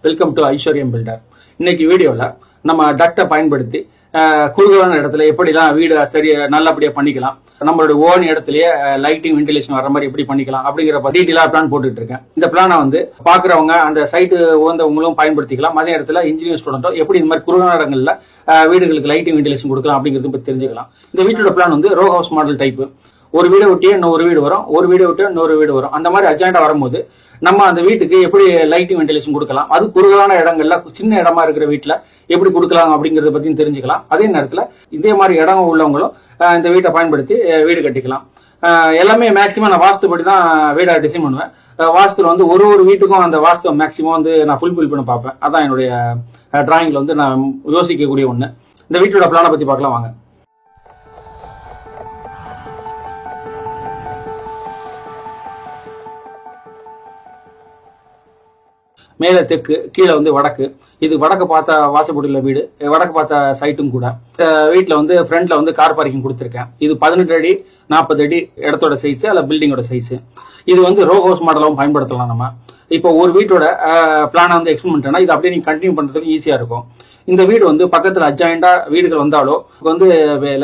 Welcome to ஐஸ்வர்யம் filter. இன்னைக்கு வீடியோல நம்ம டக்டை பயன்படுத்தி குறுகலான இடத்துல எப்படிலாம் வீடு நல்லபடியா பண்ணிக்கலாம், நம்மளோட ஓன் இடத்துலயே லைட்டிங் வென்டிலேஷன் வர மாதிரி எப்படி பண்ணிக்கலாம் அப்படிங்கிற டீட்டெயிலா பிளான் போட்டுட்டு இருக்கேன். இந்த பிளானை பாக்குறவங்க அந்த சைட்டு உங்களும் பயன்படுத்திக்கலாம். அதே இடத்துல இன்ஜினியர் ஸ்டூடெண்டோ எப்படி இந்த மாதிரி குறுகலான இடங்கள்ல வீடுகளுக்கு லைட்டிங் வென்டிலேஷன் கொடுக்கலாம் அப்படிங்கிறது பத்தி தெரிஞ்சுக்கலாம். இந்த வீட்டோட plan row house model type. ஒரு வீடை விட்டியே இன்னொரு வீடு வரும், ஒரு வீடை விட்டு இன்னொரு வீடு வரும். அந்த மாதிரி அஜெண்டா வரும்போது நம்ம அந்த வீட்டுக்கு எப்படி லைட்டிங் வென்டிலேஷன் கொடுக்கலாம், அது குறுகலான இடங்கள்ல சின்ன இடமா இருக்கிற வீட்டுல எப்படி கொடுக்கலாம் அப்படிங்கறத பத்தி தெரிஞ்சுக்கலாம். அதே நேரத்துல இதே மாதிரி இடம் உள்ளவங்களும் இந்த வீட்டை பயன்படுத்தி வீடு கட்டிக்கலாம். எல்லாமே மேக்சிமம் நான் வாஸ்துபடி தான் வீடை டிசைன் பண்ணுவேன். வாஸ்துல ஒரு வீட்டுக்கும் அந்த வாஸ்து மேக்சிமம் நான் ஃபுல்ஃபில் பண்ண பார்ப்பேன். அதான் என்னுடைய டிராயிங்ல நான் யோசிக்கக்கூடிய ஒண்ணு. இந்த வீட்டோட பிளானை பத்தி பார்க்கலாம் வாங்க. மேல தெற்கு, கீழே வடக்கு. இது வடக்கு பார்த்த வாசப்படியுள்ள வீடு, வடக்கு பார்த்த சைட்டும் கூட. வீட்டுல ஃப்ரண்ட்ல கார் பார்க்கிங் கொடுத்திருக்கேன். இது 18 அடி 40 அடி இடத்தோட சைஸ் அல்ல பில்டிங்கோட சைஸ். இது ரோ ஹவுஸ் மாடலாவும் பயன்படுத்தலாம். நம்ம இப்போ ஒரு வீட்டோட பிளான எக்ஸ்பிளைன் பண்ணிட்டேன்னா இது அப்படியே நீங்க கண்டினியூ பண்றதுக்கு ஈஸியா இருக்கும். இந்த வீடு பக்கத்துல அட்ஜாயிண்டா வீடுகள் வந்தாலோ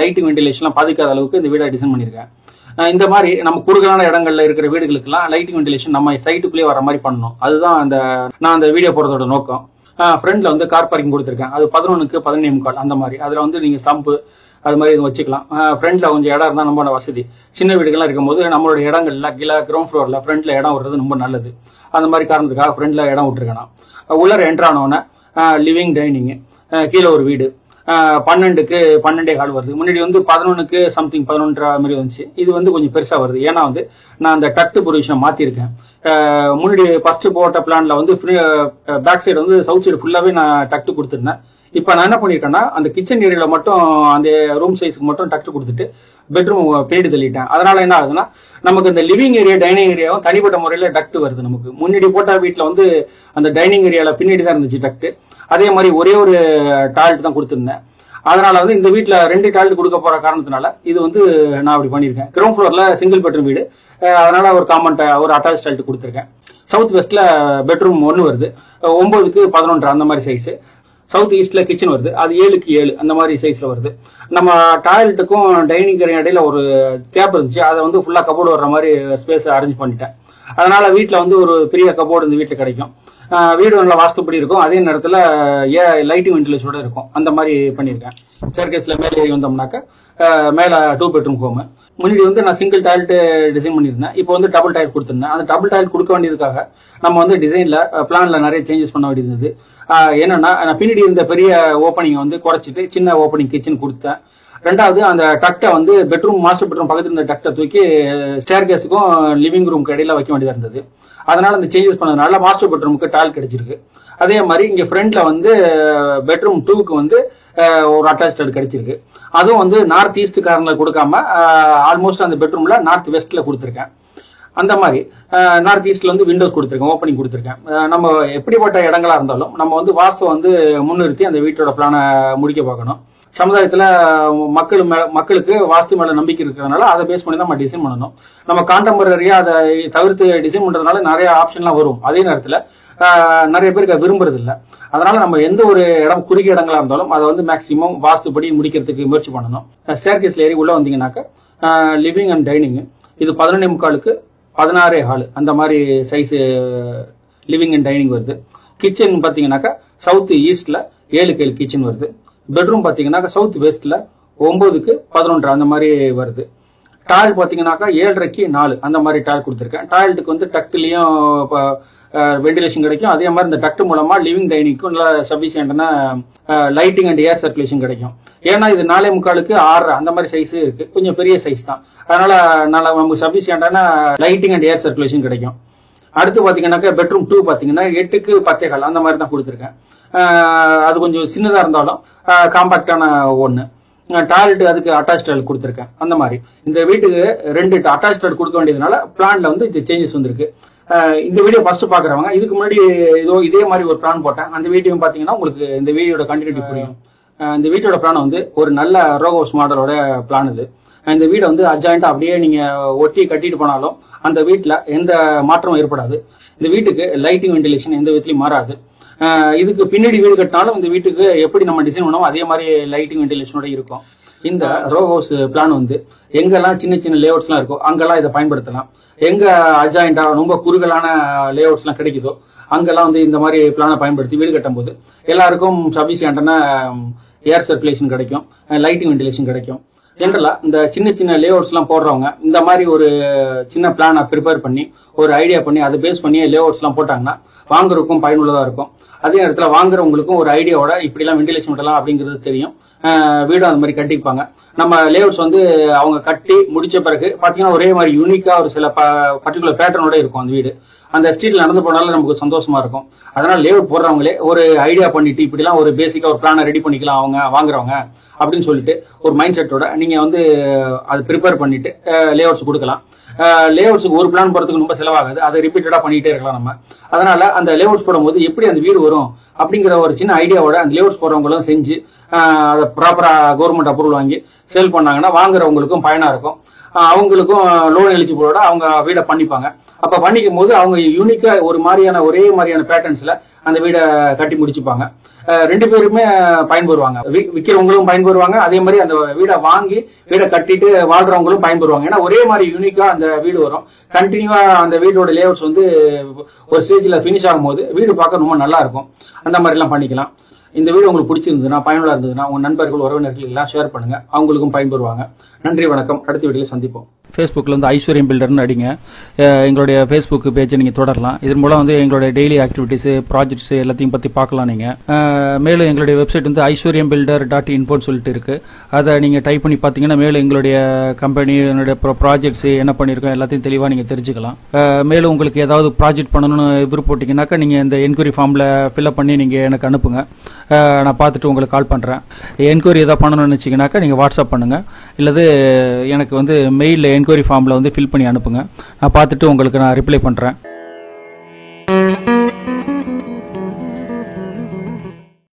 லைட்டிங் வென்டிலேஷன் பாதிக்காத அளவுக்கு இந்த வீடை டிசைன் பண்ணிருக்கேன். இந்த மாதிரி நம்ம குறுகலான இடங்கள்ல இருக்கிற வீடுகளுக்கெல்லாம் லைட்டிங் வென்டிலேஷன் நம்ம சைட்டுக்குள்ளே வர மாதிரி பண்ணணும். அதுதான் நான் அந்த வீடியோ போறதோட நோக்கம். ஃப்ரண்ட்ல கார் பார்க்கிங் கொடுத்திருக்கேன். அது 11க்கு 17 அந்த மாதிரி. அதுல நீங்க சம்பு அது மாதிரி வச்சுக்கலாம். ஃப்ரண்ட்ல கொஞ்சம் இடம் இருந்தா நம்ம வசதி. சின்ன வீடுகள்லாம் இருக்கும்போது நம்மளோட இடங்கள்ல கீழே கிரவுண்ட் ஃப்ளோர்ல ஃப்ரண்ட்ல இடம் விடுறது ரொம்ப நல்லது. அந்த மாதிரி காரணத்துக்காக ஃப்ரண்ட்ல இடம் விட்டுருக்கணும். உள்ளர என்டர் ஆனோன்னா லிவிங் டைனிங், கீழே ஒரு வீடு. 12க்கு 12.15 வருது. முன்னாடி 11க்கு சம்திங் 11 மாதிரி வந்துச்சு. இது கொஞ்சம் பெருசா வருது. ஏன்னா நான் அந்த டக்ட் பொசிஷனை மாத்திருக்கேன். முன்னாடி ஃபர்ஸ்ட் போட்ட பிளான்ல பேக் சைடு சவுத் சைடு ஃபுல்லாவே நான் டக்ட் கொடுத்துருந்தேன். இப்ப நான் என்ன பண்ணிருக்கேன்னா அந்த கிச்சன் ஏரியால மட்டும் அந்த ரூம் சைஸ்க்கு மட்டும் டக்ட் கொடுத்துட்டு பெட்ரூம் பின்னாடி தள்ளிட்டேன். அதனால என்ன ஆகுதுன்னா நமக்கு இந்த லிவிங் ஏரியா டைனிங் ஏரியாவும் தனிப்பட்ட முறையில டக்ட் வருது. நமக்கு முன்னாடி போட்ட வீட்டுல அந்த டைனிங் ஏரியால பின்னாடி தான் இருந்துச்சு டக்ட். அதே மாதிரி ஒரே ஒரு டாய்லெட் தான் கொடுத்திருந்தேன். அதனால இந்த வீட்டுல 2 டாய்லெட் கொடுக்க போற காரணத்தினால இது நான் அப்படி பண்ணிருக்கேன். கிரவுண்ட் ஃப்ளோர்ல சிங்கிள் பெட்ரூம் வீடு, அதனால ஒரு அட்டாச் டாய்லெட் கொடுத்திருக்கேன். சவுத் வெஸ்ட்ல பெட்ரூம் 1 வருது. 9க்கு 11 அந்த மாதிரி சைஸ். சவுத் ஈஸ்ட்ல கிச்சன் வருது. அது 7க்கு 7 அந்த மாதிரி சைஸ்ல வருது. நம்ம டாய்லெட்டுக்கும் டைனிங் இடையில ஒரு கேப் இருந்துச்சு. அதை ஃபுல்லா கபோர்டு வர்ற மாதிரி ஸ்பேஸ் அரேஞ்ச் பண்ணிட்டேன். அதனால வீட்டுல ஒரு பெரிய கபோர்டு இந்த வீட்டுல கிடைக்கும். வீடு நல்லா வாஸ்துப்படி இருக்கும். அதே நேரத்துல லைட்டிங் வென்டிலேஷனோட இருக்கும். அந்த மாதிரி பண்ணிருக்கேன். ஸ்டேர்கேஸ்ல மேலே ஏறி வந்தோம்னாக்க மேல 2 பெட்ரூம் ஹோம். முன்னாடி நான் சிங்கிள் டாய்லெட் டிசைன் பண்ணிருந்தேன். இப்போ டபுள் டாய்லெட் கொடுத்திருந்தேன். அந்த டபுள் டாய்லெட் கொடுக்க வேண்டியதுக்காக நம்ம டிசைன்ல பிளான்ல நிறைய சேஞ்சஸ் பண்ண வேண்டியிருந்தது. என்னன்னா நான் பின்னாடி இருந்த பெரிய ஓப்பனிங் குறைச்சிட்டு சின்ன ஓப்பனிங் கிச்சன் கொடுத்தேன். ரெண்டாவது அந்த டக்டை பெட்ரூம் மாஸ்டர் பெட்ரூம் பக்கத்துல இருந்த டக்டை தூக்கி ஸ்டேர்கேஸுக்கும் லிவிங் ரூமுக்கு இடையில வைக்க வேண்டியதா இருந்தது. அதனால இந்த சேஞ்சஸ் பண்ணதுனால மாஸ்டர் பெட்ரூமுக்கு டாய்லெட் கிடைச்சிருக்கு. அதே மாதிரி இங்க ஃப்ரண்ட்ல பெட்ரூம் 2க்கு ஒரு அட்டாச் டாய்லெட் கிடைச்சிருக்கு. அதுவும் நார்த் ஈஸ்ட் கார்னர்ல கொடுக்காம ஆல்மோஸ்ட் அந்த பெட்ரூம்ல நார்த் வெஸ்ட்ல கொடுத்திருக்கேன். அந்த மாதிரி நார்த் ஈஸ்ட்ல விண்டோஸ் கொடுத்திருக்கேன், ஓப்பனிங் கொடுத்திருக்கேன். நம்ம எப்படிப்பட்ட இடங்களா இருந்தாலும் நம்ம வாஸ்து முன்னிறுத்தி அந்த வீட்டோட பிளானை முடிக்க பார்க்கணும். சமுதாயத்துல மக்களுக்கு வாஸ்து மேல நம்பிக்கை இருக்கிறதுனால அதை பேஸ் பண்ணி தான் நம்ம டிசைன் பண்ணணும். நம்ம கான்டெம்பரரியா அதை தவிர்த்து டிசைன் பண்றதுனால நிறைய ஆப்ஷன்லாம் வரும். அதே நேரத்துல நிறைய பேருக்கு விரும்புறது இல்லை. அதனால நம்ம எந்த ஒரு இடம் குறுகிய இடங்களா இருந்தாலும் அதை மேக்சிமம் வாஸ்துப்படி முடிக்கிறதுக்கு முயற்சி பண்ணணும். ஸ்டேர்கேஸ்ல ஏறி உள்ள வந்தீங்கன்னாக்க லிவிங் அண்ட் டைனிங் இது 11.75க்கு 16.15 அந்த மாதிரி சைஸ் லிவிங் அண்ட் டைனிங் வருது. கிச்சன் பாத்தீங்கன்னாக்கா சவுத் ஈஸ்ட்ல 7க்கு 7 கிச்சன் வருது. பெட்ரூம் பாத்தீங்கன்னா சவுத் வெஸ்ட்ல 9க்கு 11 அந்த மாதிரி வருது. டாய்லெட் பாத்தீங்கன்னாக்கா 7.5க்கு 4 அந்த மாதிரி டாய்லெட் கொடுத்திருக்கேன். டாய்லெட்டுக்கு டக்ட்லயும் வென்டிலேஷன் கிடைக்கும். அதே மாதிரி இந்த டக்ட் மூலமா லிவிங் டைனிங்க்கும் நல்ல சபிஷியன்டான லைட்டிங் அண்ட் ஏர் சர்க்குலேஷன் கிடைக்கும். ஏன்னா இது 4.25க்கு 6 அந்த மாதிரி சைஸ் இருக்கு. கொஞ்சம் பெரிய சைஸ் தான். அதனால நமக்கு சபிஷியன்டான லைட்டிங் அண்ட் ஏர் சர்க்குலேஷன் கிடைக்கும். அடுத்து பாத்தீங்கன்னாக்கா பெட்ரூம் 2 பாத்தீங்கன்னா 8க்கு 10.15 அந்த மாதிரி தான் கொடுத்திருக்கேன். அது கொஞ்சம் சின்னதா இருந்தாலும் காம்பாக்டான ஒண்ணு. டாய்லெட் அதுக்கு அட்டாச் டாய்லெட் கொடுத்திருக்கேன். அந்த மாதிரி இந்த வீட்டுக்கு 2 அட்டாச் டாய்லெட் கொடுக்க வேண்டியதுனால பிளான்ல சேஞ்சஸ் வந்திருக்கு. இந்த வீடியோ ஃபர்ஸ்ட் பாக்குறவங்க இதுக்கு முன்னாடி இதே மாதிரி ஒரு பிளான் போட்டேன். அந்த வீடியோ பாத்தீங்கன்னா உங்களுக்கு இந்த வீடியோட கண்டினியூட்டி புரியும். இந்த வீட்டோட பிளான் ஒரு நல்ல ரோ ஹவுஸ் மாடலோட பிளான் இது. இந்த வீடை அட்ஜாயிண்டா அப்படியே நீங்க ஒட்டி கட்டிட்டு போனாலும் அந்த வீட்டுல எந்த மாற்றமும் ஏற்படாது. இந்த வீட்டுக்கு லைட்டிங் வென்டிலேஷன் எந்த விதத்திலையும் மாறாது. இதுக்கு பின்னாடி வீடு கட்டினாலும் இந்த வீட்டுக்கு எப்படி நம்ம டிசைன் பண்ணுவோம் அதே மாதிரி லைட்டிங் வென்டிலேஷனோட இருக்கும். இந்த ரோ ஹவுஸ் பிளான் வந்து எங்கெல்லாம் சின்ன சின்ன லேஅவுட்ஸ் எல்லாம் இருக்கோ அங்கெல்லாம் இதை பயன்படுத்தலாம். எங்க அட்ஜாயிண்டா ரொம்ப குறுகலான லேஅவுட்ஸ் எல்லாம் கிடைக்குதோ அங்கெல்லாம் வந்து இந்த மாதிரி பிளானை பயன்படுத்தி வீடு கட்டும் போது எல்லாருக்கும் சஃபிஷியன்டான ஏர் சர்க்குலேஷன் கிடைக்கும், லைட்டிங் வென்டிலேஷன் கிடைக்கும். ஜென்ரலா இந்த சின்ன சின்ன லேஅவுட்ஸ் எல்லாம் போடுறவங்க இந்த மாதிரி ஒரு சின்ன பிளானை ப்ரிப்பேர் பண்ணி ஒரு ஐடியா பண்ணி அதை பேஸ் பண்ணி லேஅவுட்ஸ் எல்லாம் போட்டாங்கன்னா வாங்குறதுக்கும் பயனுள்ளதா இருக்கும். அதே நேரத்தில் வாங்குறவங்களுக்கும் ஒரு ஐடியாவோட இப்படி எல்லாம் வென்டிலேஷன் விடலாம் அப்படிங்கிறது தெரியும். வீடும் அந்த மாதிரி கட்டிப்பாங்க. நம்ம லேஅவுட்ஸ் வந்து அவங்க கட்டி முடிச்ச பிறகு பாத்தீங்கன்னா ஒரே மாதிரி யூனிக்கா ஒரு சில பர்டிகுலர் பேட்டர்னோட இருக்கும் அந்த வீடு. அந்த ஸ்ட்ரீட்ல நடந்து போனாலும் நமக்கு சந்தோஷமா இருக்கும். அதனால லேஅவுட் போடுறவங்களே ஒரு ஐடியா பண்ணிட்டு இப்படிலாம் ஒரு பேசிக்கா ஒரு பிளானை ரெடி பண்ணிக்கலாம் அவங்க வாங்குறவங்க அப்படின்னு சொல்லிட்டு ஒரு மைண்ட் செட்டோட நீங்க வந்து அது ப்ரிப்பேர் பண்ணிட்டு லேஅவுட்ஸ் கொடுக்கலாம். லேஅவுட்ஸுக்கு ஒரு பிளான் போறதுக்கு ரொம்ப செலவாகாது, அதை ரிப்பீட்டடா பண்ணிட்டே இருக்கலாம் நம்ம. அதனால அந்த லேஅவுட்ஸ் போடும்போது எப்படி அந்த வீடு வரும் அப்படிங்கிற ஒரு சின்ன ஐடியாவோட அந்த லேஅவுட்ஸ் போடுறவங்களும் செஞ்சு அதை ப்ராப்பரா கவர்மெண்ட் அப்ரூவல் வாங்கி சேல் பண்ணாங்கன்னா வாங்குறவங்களுக்கும் பயனா இருக்கும். அவங்களுக்கும் லோன் எலிஜிபிளோட அவங்க வீடை பண்ணிப்பாங்க. அப்ப பண்ணிக்கும் போது அவங்க யூனிக்கா ஒரு மாதிரியான ஒரே மாதிரியான பேட்டர்ன்ஸ்ல அந்த வீடை கட்டி முடிச்சுப்பாங்க. ரெண்டு பேருமே பயன்பெறுவாங்க, விற்கிறவங்களும் பயன்பெறுவாங்க, அதே மாதிரி அந்த வீடை வாங்கி வீடை கட்டிட்டு வாழ்றவங்களும் பயன்பெறுவாங்க. ஏன்னா ஒரே மாதிரி யூனிக்கா அந்த வீடு வரும். கண்டினியூவா அந்த வீடோட லேஅவுட்ஸ் வந்து ஒரு ஸ்டேஜ்ல பினிஷ் ஆகும் போது வீடு பார்க்க ரொம்ப நல்லா இருக்கும். அந்த மாதிரி எல்லாம் பண்ணிக்கலாம். இந்த வீடியோ உங்களுக்கு பிடிச்சிருந்ததுன்னா பயனுள்ளா இருந்ததுன்னா உங்க நண்பர்கள் உறவினர்கள் எல்லாம் ஷேர் பண்ணுங்க, அவங்களுக்கும் பயன்பெறுவாங்க. நன்றி, வணக்கம். அடுத்த வீடியோல சந்திப்போம். ஃபேஸ்புக்கில் வந்து ஐஸ்வர்யம் பில்டர்னு அடிங்க, எங்களுடைய ஃபேஸ்புக் பேஜை நீங்கள் தொடரலாம். இதன் மூலம் வந்து எங்களுடைய டெய்லி ஆக்டிவிட்டீஸ் ப்ராஜெக்ட்ஸ் எல்லாத்தையும் பற்றி பார்க்கலாம் நீங்கள். மேலும் எங்களுடைய வெப்சைட் வந்து aishwaryambuilder.info சொல்லிட்டு இருக்கு. அதை நீங்கள் டைப் பண்ணி பார்த்தீங்கன்னா மேலும் எங்களுடைய கம்பெனி என்னுடைய ப்ராஜெக்ட்ஸ் என்ன பண்ணியிருக்கோம் எல்லாத்தையும் தெளிவாக நீங்கள் தெரிஞ்சுக்கலாம். மேலும் உங்களுக்கு ஏதாவது ப்ராஜெக்ட் பண்ணணும்னு விருப்பப்பட்டீங்கன்னாக்கா நீங்கள் இந்த என்கொயரி ஃபார்மில் ஃபில்அப் பண்ணி நீங்கள் எனக்கு அனுப்புங்க. நான் பார்த்துட்டு உங்களுக்கு கால் பண்ணுறேன். என்கொயரி எதாவது பண்ணணும்னு வச்சிங்கனாக்கா நீங்கள் வாட்ஸ்அப் பண்ணுங்கள், இல்லது எனக்கு வந்து மெயிலில் என்கொயரி ஃபார்மில் வந்து ஃபில் பண்ணி அனுப்புங்க. நான் பார்த்துட்டு உங்களுக்கு நான் ரிப்ளை பண்ணுறேன்.